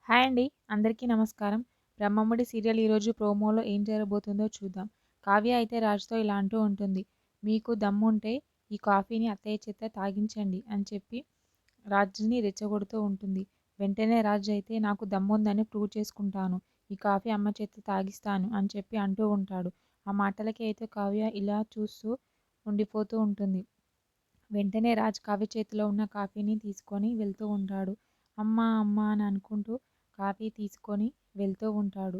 Hi అండి. అందరికీ నమస్కారం. 'బ్రహ్మముడి' సీరియల్ ఈరోజు ప్రోమోలో ఏం జరగబోతుందో చూద్దాం. కావ్య అయితే రాజుతో ఇలా అంటూ ఉంటుంది. మీకు దమ్ముంటే ఈ కాఫీని అత్తయ్య చేత తాగించండి అని చెప్పి రాజుని రెచ్చగొడుతూ ఉంటుంది. వెంటనే రాజు అయితే నాకు దమ్ముందని ప్రూవ్ చేసుకుంటాను. ఈ కాఫీ అమ్మ చేత తాగిస్తాను అని చెప్పి అంటూ ఉంటాడు. ఆ మాటలకి అయితే కావ్య ఇలా చూస్తూ ఉండిపోతూ ఉంటుంది. వెంటనే రాజ్ కావ్య చేతిలో ఉన్న కాఫీని తీసుకొని వెళ్తూ ఉంటాడు. అమ్మా అమ్మ అని అనుకుంటూ కాఫీ తీసుకొని వెళ్తూ ఉంటాడు.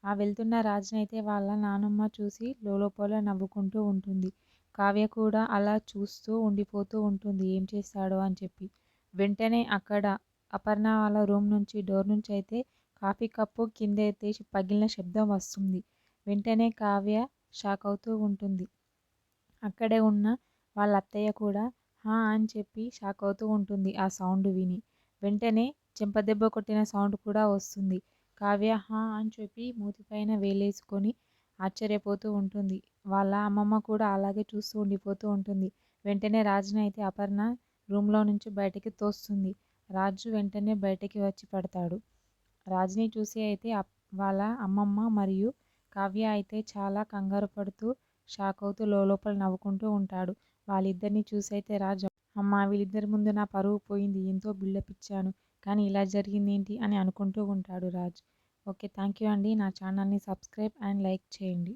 ఆ వెళ్తున్న రాజునైతే వాళ్ళ నానమ్మ చూసి లోలోపల నవ్వుకుంటూ ఉంటుంది. కావ్య కూడా అలా చూస్తూ ఉండిపోతూ ఉంటుంది ఏం చేస్తాడో అని చెప్పి. వెంటనే అక్కడ అపర్ణ వాళ్ళ రూమ్ నుంచి డోర్ నుంచి అయితే కాఫీ కప్పు కింద ఎత్తేసి పగిలిన శబ్దం వస్తుంది. వెంటనే కావ్య షాక్ అవుతూ ఉంటుంది. అక్కడే ఉన్న వాళ్ళ అత్తయ్య కూడా హా అని చెప్పి షాక్ అవుతూ ఉంటుంది ఆ సౌండ్ విని. వెంటనే చెంపదెబ్బ కొట్టిన సౌండ్ కూడా వస్తుంది. కావ్య హా అని చెప్పి మూతిపైన వేలేసుకొని ఆశ్చర్యపోతూ ఉంటుంది. వాళ్ళ అమ్మమ్మ కూడా అలాగే చూస్తూ ఉండిపోతూ ఉంటుంది. వెంటనే రాజుని అయితే అపర్ణ రూమ్లో నుంచి బయటకి తోస్తుంది. రాజు వెంటనే బయటకి వచ్చి పడతాడు. రాజుని చూసి అయితే వాళ్ళ అమ్మమ్మ మరియు కావ్య అయితే చాలా కంగారు పడుతూ షాక్ అవుతూ లోపల నవ్వుకుంటూ ఉంటాడు. వాళ్ళిద్దరిని చూసైతే రాజు అమ్మ వీళ్ళిద్దరి ముందు నా పరువు పోయింది. ఎంతో బిల్డప్ ఇచ్చాను. కానీ ఇలా జరిగిందేంటి అని అనుకుంటూ ఉంటాడు రాజు. ఓకే, థ్యాంక్ యూ అండి. నా ఛానల్ని సబ్స్క్రైబ్ అండ్ లైక్ చేయండి.